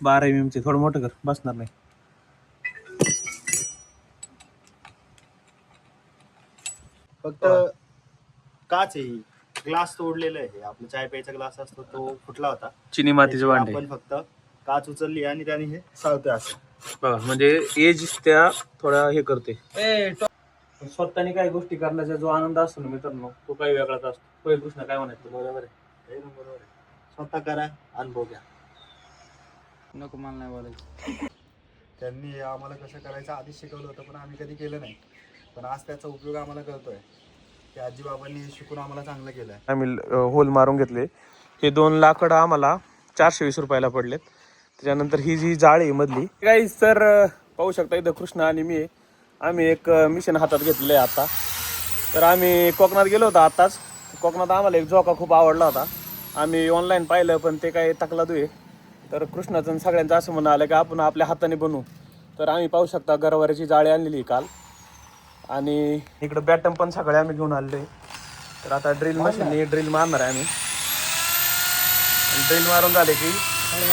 12 mm चे. थोडं मोठं कर, बसणार नाही. फक्त काच आहे, ग्लास तोडलेला आहे. आपला चाय प्यायचा ग्लास असतो तो फुटला होता. चिनी मातीचे भांडे आपण फक्त काच उचलली आणि त्याने हे चालतंय असं बघा. म्हणजे एज त्या थोडा हे करते. स्वतःने काही गोष्टी करण्याचा जो आनंद असतो ना मित्रांनो, तो काही वेगळाच असतो. होय कृष्ण, काय म्हणायचं? बरोबर आहे. बरोबर आहे. स्वतः करा, अनुभव घ्या. नको, मला नाही बोलायचं. त्यांनी आम्हाला कसं करायचं आधीच शिकवलं होतं, पण आम्ही कधी केलं नाही. पण आज त्याचा उपयोग आम्हाला कळतोय की आजीबाबांनी शिकून आम्हाला चांगलं केलंय. आम्ही होल मारून घेतले. हे 2 लाकडं आम्हाला 420 रुपयाला पडलेत. त्याच्यानंतर ही जी जाळी मधली काही तर पाहू शकता इथं कृष्ण आणि मी आम्ही एक मिशन हातात घेतलेलं आहे आता. तर आम्ही कोकणात गेलो होतो आताच. कोकणात आम्हाला एक झोका खूप आवडला होता. आम्ही ऑनलाईन पाहिलं, पण ते काही टाकला दुये. तर कृष्णाचं सगळ्यांचं असं म्हणणं आलं की आपण आपल्या हाताने बनवू. तर आम्ही पाहू शकता गरवाऱ्याची जाळी आणलेली काल. आणि इकडं बॅटम पण सगळे आम्ही घेऊन आलेलो आहे. तर आता ड्रिल मशीनने ड्रिल मारणार आहे आम्ही. ड्रिल मारून झाले की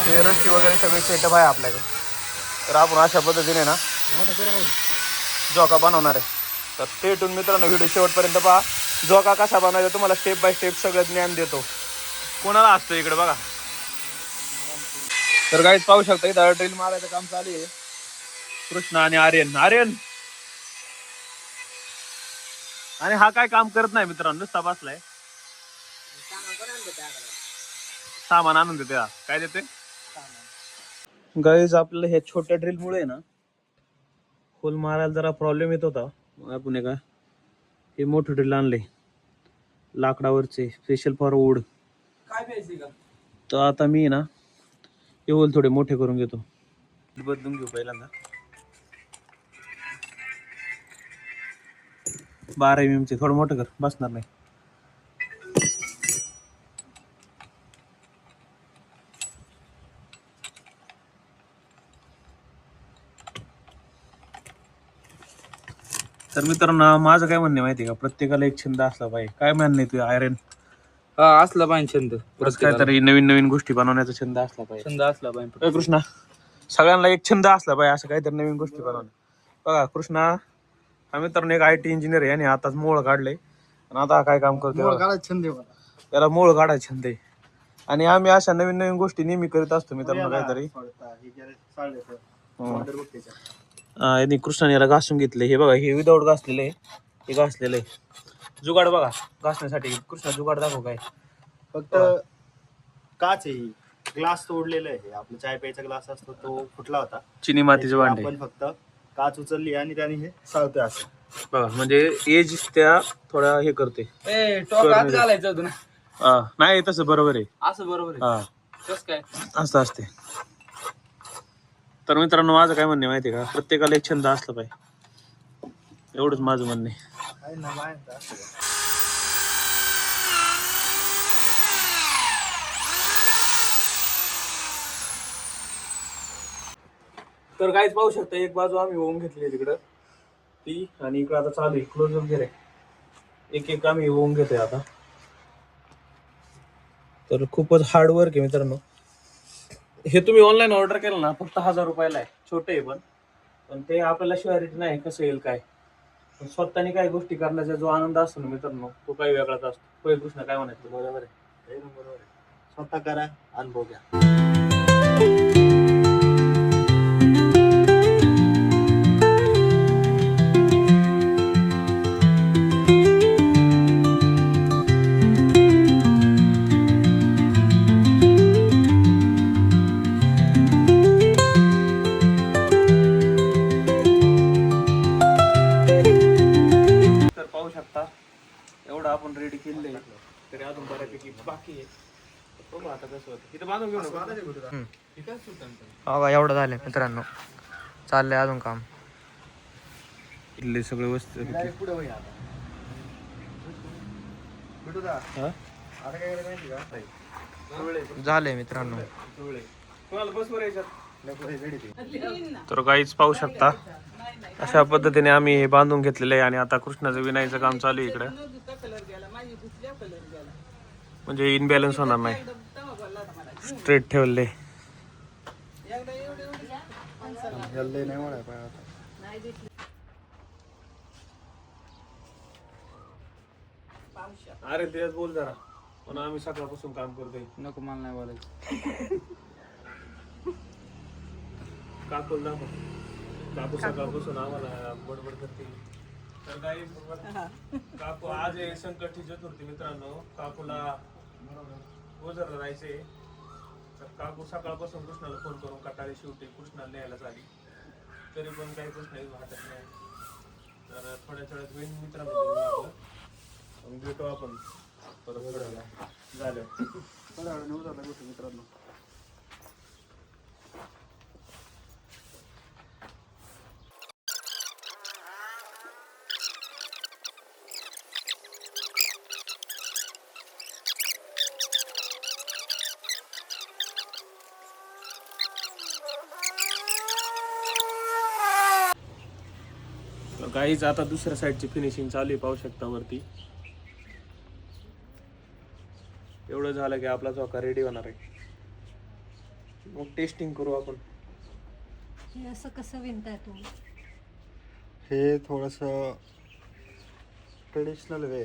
ते रस्सी वगैरे सगळे सेटअप आहे आपल्याकडे. तर आपण अशा पद्धतीने ना झोका बनवणार आहे. तर स्टेटून मित्रांनो व्हिडिओ शेवटपर्यंत पहा. झोका कसा बनवायचा तुम्हाला स्टेप बाय स्टेप सगळं ज्ञान देतो. कोणाला असतो इकडे बघा. तर गाईज पाहू शकता इथं ड्रिल मारायचं काम चालू आहे. कृष्ण आणि आर्यन. आणि हा काय काम करत नाही मित्रांनो, नुसता बसलाय. सामान आणून देते. काय देते गाईज? आपल्याला ह्या छोट्या ड्रिल मुळे ना होल मारायला जरा प्रॉब्लेम येत होता. आपण का हे मोठं ड्रिल आणले लाकडावरचे, स्पेशल फॉर वूड. काय प्यायची का? तर आता मी ना हे होल थोडे मोठे करून घेतो. बदलून घेऊ पहिल्यांदा. 12 mm चे. थोडं मोठं कर, बसणार नाही. तर मित्रांनो माझं काय म्हणणे माहिती का, प्रत्येकाला एक छंद असला पाहिजे. काय म्हणणे तू आयरन? हा, असला पाहिजे छंद. काहीतरी नवीन नवीन गोष्टी बनवण्याचा छंद असला पाहिजे. छंद असला पाहिजे कृष्णा, सगळ्यांना एक छंद असला पाहिजे असं काहीतरी नवीन गोष्टी बनवणं. बघा कृष्णा हा मित्रांनो एक IT इंजिनियर आहे आणि आताच मोळ काढले. आणि आता काय काम करतो छंद त्याला मोळ काढायचा छंद आहे. आणि आम्ही अशा नवीन नवीन गोष्टी नेहमी करीत असतो मित्रांनो काहीतरी. यांनी कृष्णाने याला घासून घेतले. हे बघा, हे विदाऊट घासलेलं आहे, हे घासलेलं आहे. जुगाड बघा घासण्यासाठी. कृष्णा जुगाड दाखव काय. फक्त काच आहे, ग्लास तोडलेला आहे. आपला चाय प्यायचा ग्लास असतो तो फुटला होता. चिनी मातीचे भांडे. आपण फक्त काच उचलली आणि त्याने हे चालतंय असं बघा. म्हणजे एज त्या थोडा हे करते. टोकात घालायचं होतं ना. नाही तसं बरोबर आहे. असं बरोबर आहे. हा, कसं काय असं असते. तर मित्रांनो माझं काय म्हणणे माहिती आहे का, प्रत्येकाला एक छंद असला पाहिजे. एवढंच माझं म्हणणे. तर काहीच पाहू शकता एक बाजू आम्ही होऊन घेतली तिकडं ती, आणि इकडं आता चालू आहे क्लोज वगैरे. एक एक आम्ही होऊन घेतोय आता. तर खूपच हार्डवर्क आहे मित्रांनो. हे तुम्ही ऑनलाईन ऑर्डर केलं ना फक्त 1000 रुपयाला आहे. छोटे आहे पण ते आपल्याला श्युअरिटी नाही कसं येईल काय. पण स्वतःने काही गोष्टी करण्याचा जो आनंद असतो ना मित्रांनो, तो काही वेगळाच असतो. होय कृष्ण, काय म्हणायचं? बरोबर आहे. बरोबर आहे. स्वतः करा, अनुभव घ्या. एवढं आपण रेडी केलंय तरी अजून बऱ्यापैकी बाकी आहे. बघू आता कसं होतं. इथं बांधून घेऊ बघा एवढं झालं मित्रांनो, चाललंय अजून काम. इथले सगळे वस्तू झालंय मित्रांनो. तर काहीच पाहू शकता अशा पद्धतीने आम्ही हे बांधून घेतलेलं आहे. आणि आता कृष्णाचं विनायचं काम चालू आहे इकडं. म्हणजे इनबॅलन्स होणार नाही, स्ट्रेट ठेवले. जल्दी नाही वळाय पाय आता. अरे तेच बोल जरा, पण आम्ही सकाळपासून काम करतोय. नको मला नाही बोलायचं. काकू दाखव, काकू सकाळपासून आम्हाला बडबड करते. तर काही काकू आज आहे संकष्टी चतुर्थी मित्रांनो, काकूला ओझरला जायचंय. तर काकू सकाळपासून कृष्णाला फोन करून कटाळी शेवटी कृष्णाला न्यायला झाली, तरी पण काही कृष्ण वाटत नाही. तर थोड्या थोड्यात वेळ मित्रांनो भेटू आपण परत थोड्या झालं. थोड्या वेळाने उद्याला भेटू मित्रांनो. काहीच आता दुसऱ्या साईडची फिनिशिंग चालू आहे, पाहू शकता वरती. एवढं झालं की आपला चौका रेडी होणार आहे. मग टेस्टिंग करू आपण. हे असं कसं विणताय तुम्ही? हे थोडंसं ट्रेडिशनल वे.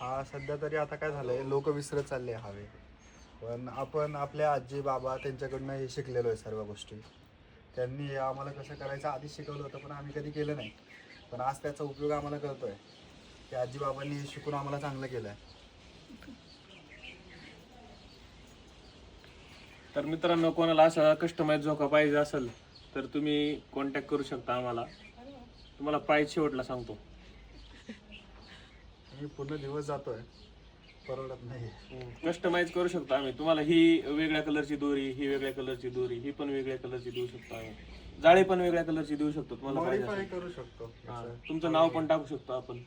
हा सध्या तरी आता काय झालंय, लोक विसरत चालले हा वे. पण आपण आपल्या आजी बाबा त्यांच्याकडनं हे शिकलेलो आहे सर्व गोष्टी. त्यांनी आम्हाला कसं करायचं आधी शिकवलं होतं, पण आम्ही कधी केलं नाही. पण आज त्याचा उपयोग आम्हाला कळतोय की आजी बाबांनी शिकून आम्हाला चांगलं केलं आहे. तर मित्रांनो, कोणाला असा कस्टमाइज झोका पाहिजे असेल तर तुम्ही कॉन्टॅक्ट करू शकता आम्हाला. तुम्हाला प्राईस शेवटला सांगतो. मी पूर्ण दिवस जातोय, परवडत नाही. कस्टमाइज करू शकतो आम्ही तुम्हाला. ही वेगळ्या कलरची दोरी, ही वेगळ्या कलरची दोरी, ही पण वेगळ्या कलरची देऊ शकतो आम्ही. जाळी पण वेगळ्या कलरची देऊ शकतो तुम्हाला पाहिजे मॉडिफाय असेल. करू शकतो. हा, तुमचं नाव पण टाकू शकतो आपण.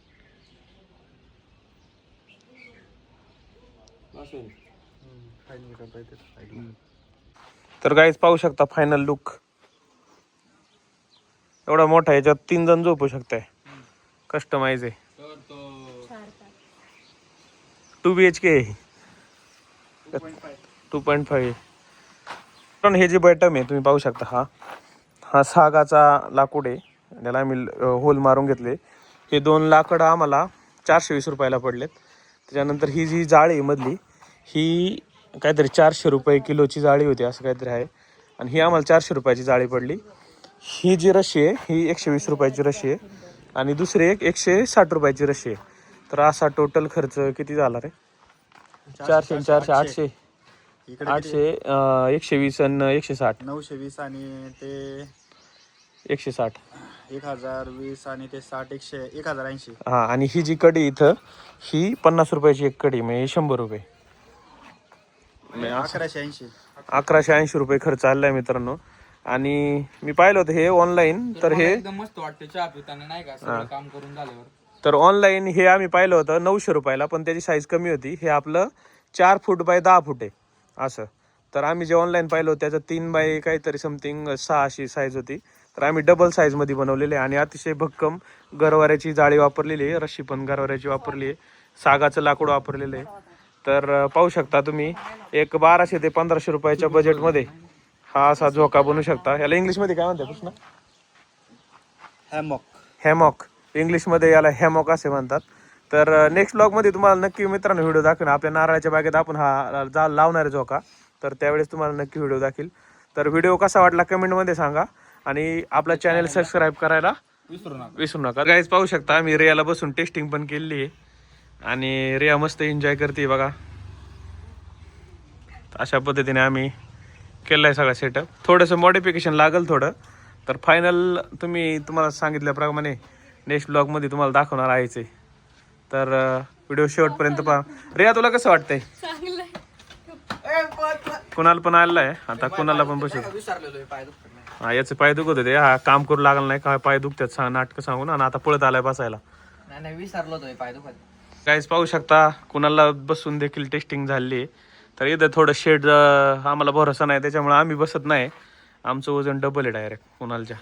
असेल फायनल करता येते. तर गाईज पाहू शकता फायनल लुक. एवढा मोठा, याच्यात 3 जण झोपू शकताय. कस्टमाइज आहे. तर तो 2 BHK आहे. 2.5. पण हे जे बॅटम आहे तुम्ही पाहू शकता, हा सागाचा लाकूड आहे. त्याला आम्ही होल मारून घेतले. हे 2 लाकडं आम्हाला 420 रुपयाला पडलेत. त्याच्यानंतर ही जी जाळी आहे मधली, ही काहीतरी 400 रुपये किलोची जाळी होती असं काहीतरी आहे. आणि ही आम्हाला 400 रुपयाची जाळी पडली. ही जी रशी आहे ही 120 रुपयाची रशी आहे. आणि दुसरी एक 160 रुपयाची रशी आहे. तर असा टोटल खर्च किती झाला रे? 400 400 800 800 120 आणि 160. 920 आणि ते 160. 1020 आणि ते 60 1080. हा, आणि ही जी कडी इथं, ही 50 रुपयाची एक कडी, म्हणजे 100 रुपये. 1180. 1180 रुपये खर्च आलाय मित्रांनो. आणि मी पाहिलं होतं हे ऑनलाईन. तर हे एकदम मस्त वाटतं चहा पिताना, नाही का, सगळं काम करून झाल्यावर. तर ऑनलाईन हे आम्ही पाहिलं होतं 900 रुपयाला, पण त्याची साईज कमी होती. हे आपलं 4 फूट बाय 10 फूट आहे असं. तर आम्ही जे ऑनलाईन पाहिलं होतं त्याचं 3 बाय काहीतरी समथिंग 6 अशी साईज होती. तर आम्ही डबल साईजमध्ये बनवलेले आहे. आणि अतिशय भक्कम गरवाऱ्याची जाळी वापरलेली आहे. रशी पण गरवाऱ्याची वापरली आहे. सागाचं लाकूड वापरलेलं आहे. तर पाहू शकता तुम्ही, एक 1200 ते 1500 रुपयाच्या बजेटमध्ये हा असा झोका बनवू शकता. याला इंग्लिशमध्ये काय म्हणतात कृष्णा? हॅमॉक. हॅमॉक. इंग्लिशमध्ये याला हॅमॉक असे म्हणतात. तर नेक्स्ट ब्लॉगमध्ये तुम्हाला नक्की मित्रांनो व्हिडिओ दाखवेन. आपल्या नारळाच्या बागेत आपण हा जाळ लावणार आहे झोका. तर त्यावेळेस तुम्हाला नक्की व्हिडिओ दाखवेल. तर व्हिडिओ कसा वाटला कमेंटमध्ये सांगा. आणि आपला चॅनल सबस्क्राईब करायला विसरू नका. गाईज पाहू शकता आम्ही रियाला बसून टेस्टिंग पण केली आहे. आणि रिया मस्त एन्जॉय करते बघा. अशा पद्धतीने आम्ही केलं आहे सगळा सेटअप. थोडंसं मॉडिफिकेशन लागेल थोडं. तर फायनल तुम्हाला सांगितल्याप्रमाणे नेक्स्ट ब्लॉगमध्ये तुम्हाला दाखवणार आहेच आहे. तर व्हिडिओ शेवटपर्यंत पहा. रिया तुला कसं वाटतंय? कुणाला पण आलेला आहे आता, कुणाला पण बसू. विसरलेलो पाय दुखत नाही. हा, याचे पाय दुखत होते. हा काम करू लागला नाही का पाय दुखतात नाटकं सांगून, आणि आता पळत आलाय बसायला. नाही विसरलो तो पाय दुखत. काहीच पाहू शकता कुणाला बसून देखील टेस्टिंग झाली आहे. तर इथं थोडं शेड आम्हाला भरोसा नाही, त्याच्यामुळे आम्ही बसत नाही. आमचं वजन डबल आहे डायरेक्ट कुणालच्या.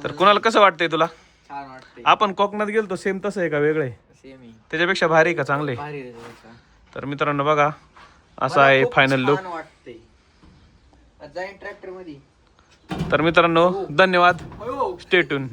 तर कुणाला कसं वाटतंय तुला? छान वाटते. आपण कोकणात गेलतो सेम तसं आहे का वेगळं आहे? सेम आहे. त्याच्यापेक्षा भारी का चांगले? भारी रे त्यापेक्षा. तर मित्रांनो बघा, असा आहे फायनल लुक. छान वाटते. जाईन ट्रॅक्टर मध्ये तर मित्रांनो धन्यवाद स्टेटून